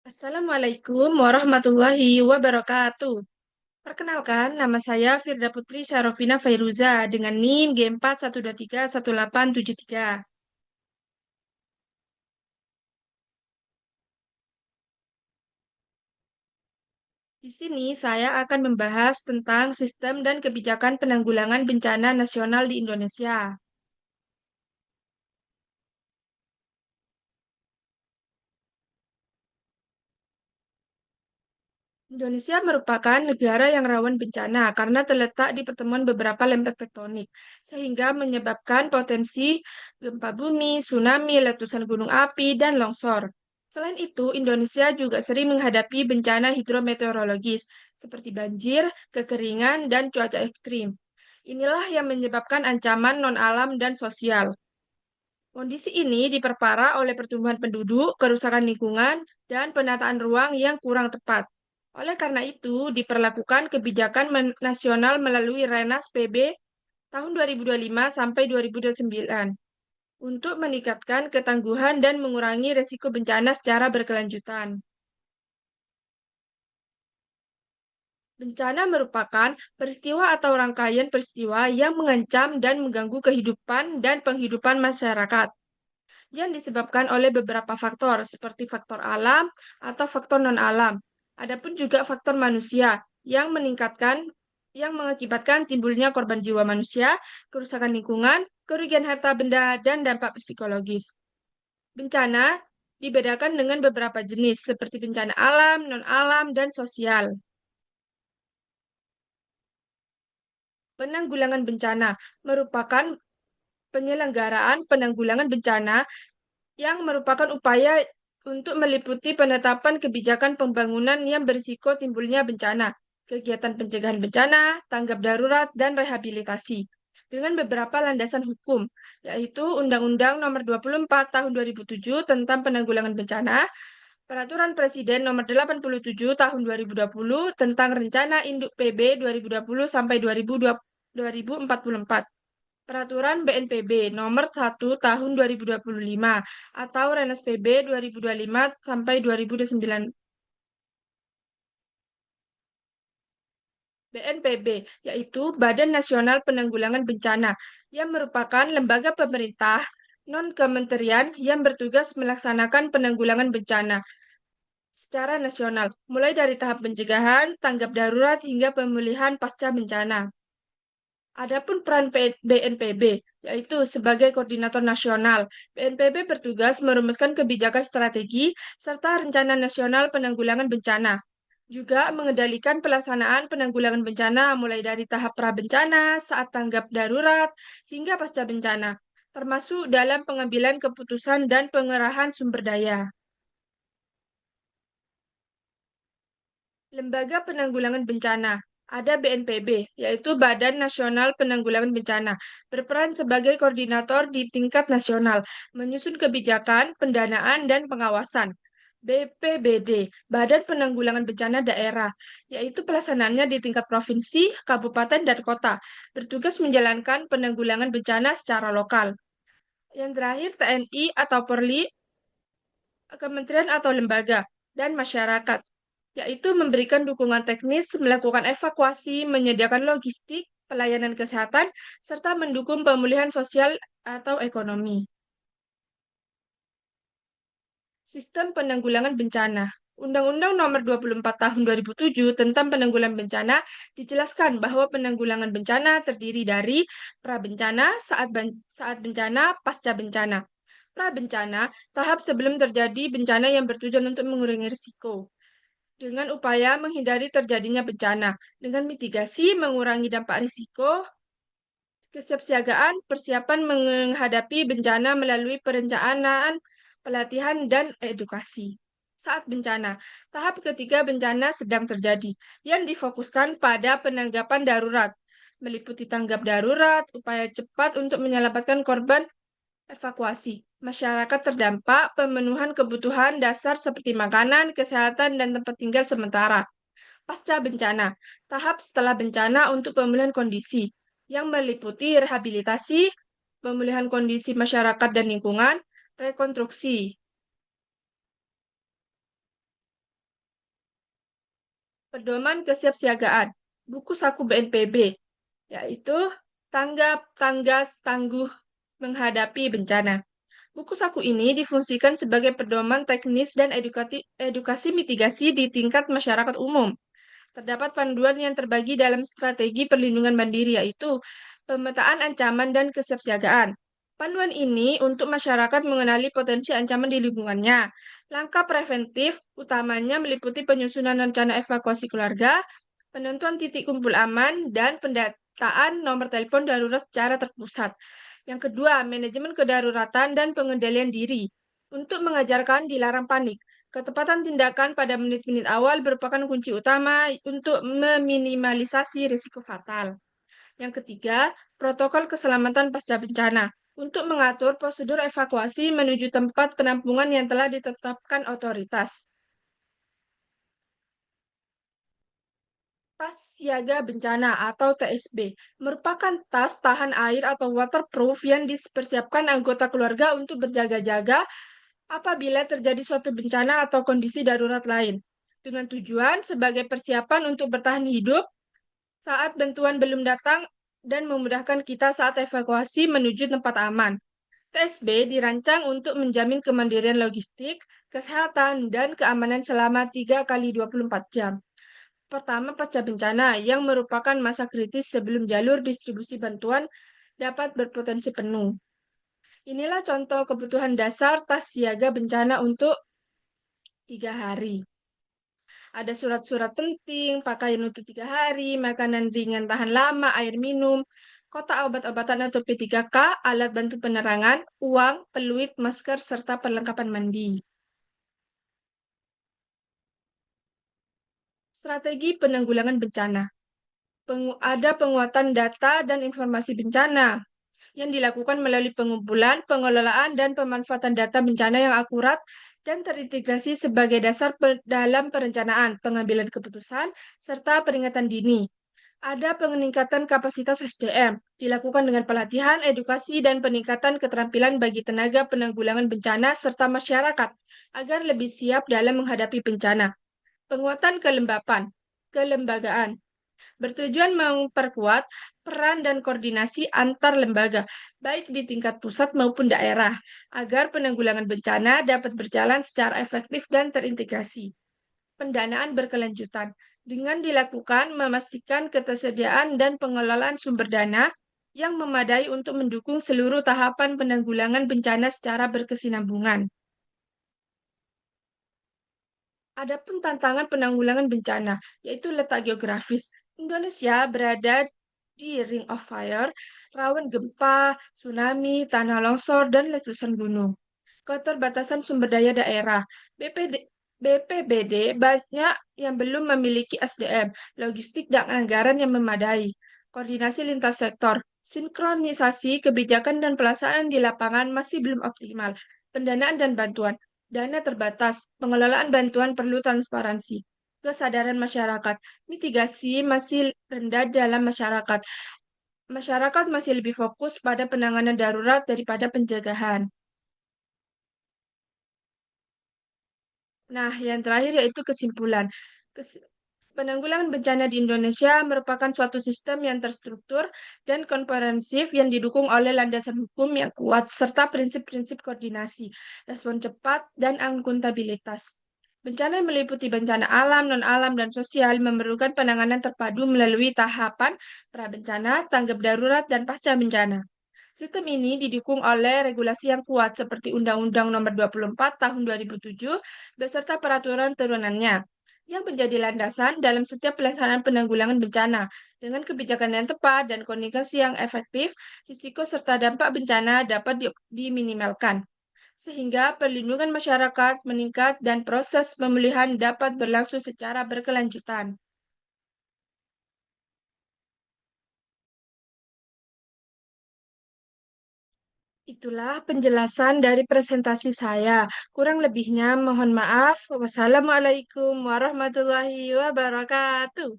Assalamualaikum warahmatullahi wabarakatuh. Perkenalkan, nama saya Firda Putri Syarofina Fairuza dengan NIM G412318873. Di sini saya akan membahas tentang sistem dan kebijakan penanggulangan bencana nasional di Indonesia. Indonesia merupakan negara yang rawan bencana karena terletak di pertemuan beberapa lempeng tektonik, sehingga menyebabkan potensi gempa bumi, tsunami, letusan gunung api, dan longsor. Selain itu, Indonesia juga sering menghadapi bencana hidrometeorologis seperti banjir, kekeringan, dan cuaca ekstrim. Inilah yang menyebabkan ancaman non-alam dan sosial. Kondisi ini diperparah oleh pertumbuhan penduduk, kerusakan lingkungan, dan penataan ruang yang kurang tepat. Oleh karena itu, diperlakukan kebijakan nasional melalui Renas PB tahun 2025 sampai 2029 untuk meningkatkan ketangguhan dan mengurangi resiko bencana secara berkelanjutan. Bencana merupakan peristiwa atau rangkaian peristiwa yang mengancam dan mengganggu kehidupan dan penghidupan masyarakat yang disebabkan oleh beberapa faktor, seperti faktor alam atau faktor non-alam. Adapun juga faktor manusia yang mengakibatkan timbulnya korban jiwa manusia, kerusakan lingkungan, kerugian harta benda, dan dampak psikologis. Bencana dibedakan dengan beberapa jenis, seperti bencana alam, non-alam, dan sosial. Penanggulangan bencana merupakan penyelenggaraan penanggulangan bencana yang merupakan upaya untuk meliputi penetapan kebijakan pembangunan yang berisiko timbulnya bencana, kegiatan pencegahan bencana, tanggap darurat, dan rehabilitasi. Dengan beberapa landasan hukum, yaitu Undang-Undang Nomor 24 Tahun 2007 tentang Penanggulangan Bencana, Peraturan Presiden Nomor 87 Tahun 2020 tentang Rencana Induk PB 2020 sampai 2044. Peraturan BNPB Nomor 1 Tahun 2025 atau Renas PB 2025 sampai 2009. BNPB yaitu Badan Nasional Penanggulangan Bencana yang merupakan lembaga pemerintah non-kementerian yang bertugas melaksanakan penanggulangan bencana secara nasional, mulai dari tahap pencegahan, tanggap darurat hingga pemulihan pasca bencana. Adapun peran BNPB, yaitu sebagai koordinator nasional, BNPB bertugas merumuskan kebijakan strategi serta rencana nasional penanggulangan bencana. Juga mengendalikan pelaksanaan penanggulangan bencana mulai dari tahap prabencana, saat tanggap darurat, hingga pasca bencana, termasuk dalam pengambilan keputusan dan pengerahan sumber daya. Lembaga Penanggulangan Bencana. Ada BNPB, yaitu Badan Nasional Penanggulangan Bencana, berperan sebagai koordinator di tingkat nasional, menyusun kebijakan, pendanaan, dan pengawasan. BPBD, Badan Penanggulangan Bencana Daerah, yaitu pelaksanaannya di tingkat provinsi, kabupaten, dan kota, bertugas menjalankan penanggulangan bencana secara lokal. Yang terakhir, TNI atau Polri, kementerian atau lembaga, dan masyarakat, yaitu memberikan dukungan teknis, melakukan evakuasi, menyediakan logistik, pelayanan kesehatan, serta mendukung pemulihan sosial atau ekonomi. Sistem penanggulangan bencana. Undang-Undang Nomor 24 Tahun 2007 tentang penanggulangan bencana dijelaskan bahwa penanggulangan bencana terdiri dari prabencana, saat bencana, pasca bencana. Prabencana, tahap sebelum terjadi bencana yang bertujuan untuk mengurangi risiko dengan upaya menghindari terjadinya bencana, dengan mitigasi mengurangi dampak risiko, kesiapsiagaan, persiapan menghadapi bencana melalui perencanaan, pelatihan, dan edukasi. Saat bencana, tahap ketiga bencana sedang terjadi, yang difokuskan pada penanggapan darurat, meliputi tanggap darurat, upaya cepat untuk menyelamatkan korban, evakuasi masyarakat terdampak, pemenuhan kebutuhan dasar seperti makanan, kesehatan, dan tempat tinggal sementara. Pasca bencana, tahap setelah bencana untuk pemulihan kondisi, yang meliputi rehabilitasi, pemulihan kondisi masyarakat dan lingkungan, rekonstruksi. Pedoman Kesiapsiagaan, buku saku BNPB, yaitu Tanggap, Tanggas, Tangguh Menghadapi Bencana. Buku saku ini difungsikan sebagai pedoman teknis dan edukasi mitigasi di tingkat masyarakat umum. Terdapat panduan yang terbagi dalam strategi perlindungan mandiri, yaitu pemetaan ancaman dan kesiapsiagaan. Panduan ini untuk masyarakat mengenali potensi ancaman di lingkungannya. Langkah preventif utamanya meliputi penyusunan rencana evakuasi keluarga, penentuan titik kumpul aman, dan pendataan nomor telepon darurat secara terpusat. Yang kedua, manajemen kedaruratan dan pengendalian diri. Untuk mengajarkan dilarang panik. Ketepatan tindakan pada menit-menit awal merupakan kunci utama untuk meminimalisasi risiko fatal. Yang ketiga, protokol keselamatan pasca bencana untuk mengatur prosedur evakuasi menuju tempat penampungan yang telah ditetapkan otoritas. Tas siaga bencana atau TSB merupakan tas tahan air atau waterproof yang dipersiapkan anggota keluarga untuk berjaga-jaga apabila terjadi suatu bencana atau kondisi darurat lain, dengan tujuan sebagai persiapan untuk bertahan hidup saat bantuan belum datang dan memudahkan kita saat evakuasi menuju tempat aman. TSB dirancang untuk menjamin kemandirian logistik, kesehatan, dan keamanan selama 3 kali 24 jam. Pertama, pasca bencana, yang merupakan masa kritis sebelum jalur distribusi bantuan dapat berpotensi penuh. Inilah contoh kebutuhan dasar tas siaga bencana untuk 3 hari. Ada surat-surat penting, pakaian untuk 3 hari, makanan ringan tahan lama, air minum, kotak obat-obatan atau P3K, alat bantu penerangan, uang, peluit, masker, serta perlengkapan mandi. Strategi penanggulangan bencana. Ada penguatan data dan informasi bencana yang dilakukan melalui pengumpulan, pengelolaan, dan pemanfaatan data bencana yang akurat dan terintegrasi sebagai dasar dalam perencanaan, pengambilan keputusan, serta peringatan dini. Ada peningkatan kapasitas SDM, dilakukan dengan pelatihan, edukasi, dan peningkatan keterampilan bagi tenaga penanggulangan bencana serta masyarakat agar lebih siap dalam menghadapi bencana. Penguatan kelembagaan, bertujuan memperkuat peran dan koordinasi antar lembaga, baik di tingkat pusat maupun daerah, agar penanggulangan bencana dapat berjalan secara efektif dan terintegrasi. Pendanaan berkelanjutan, dengan dilakukan memastikan ketersediaan dan pengelolaan sumber dana yang memadai untuk mendukung seluruh tahapan penanggulangan bencana secara berkesinambungan. Adapun tantangan penanggulangan bencana, yaitu letak geografis. Indonesia berada di Ring of Fire, rawan gempa, tsunami, tanah longsor, dan letusan gunung. Keterbatasan sumber daya daerah. BPBD banyak yang belum memiliki SDM, logistik, dan anggaran yang memadai. Koordinasi lintas sektor. Sinkronisasi kebijakan dan pelaksanaan di lapangan masih belum optimal. Pendanaan dan bantuan. Dana terbatas, pengelolaan bantuan perlu transparansi. Kesadaran masyarakat, mitigasi masih rendah dalam masyarakat. Masyarakat masih lebih fokus pada penanganan darurat daripada pencegahan. Nah, yang terakhir yaitu kesimpulan. Kes- Penanggulangan bencana di Indonesia merupakan suatu sistem yang terstruktur dan komprehensif yang didukung oleh landasan hukum yang kuat serta prinsip-prinsip koordinasi, respon cepat, dan akuntabilitas. Bencana yang meliputi bencana alam, non-alam, dan sosial memerlukan penanganan terpadu melalui tahapan prabencana, tanggap darurat, dan pasca bencana. Sistem ini didukung oleh regulasi yang kuat seperti Undang-Undang Nomor 24 Tahun 2007 beserta peraturan turunannya yang menjadi landasan dalam setiap pelaksanaan penanggulangan bencana. Dengan kebijakan yang tepat dan komunikasi yang efektif, risiko serta dampak bencana dapat diminimalkan, sehingga perlindungan masyarakat meningkat dan proses pemulihan dapat berlangsung secara berkelanjutan. Itulah penjelasan dari presentasi saya. Kurang lebihnya mohon maaf. Wassalamualaikum warahmatullahi wabarakatuh.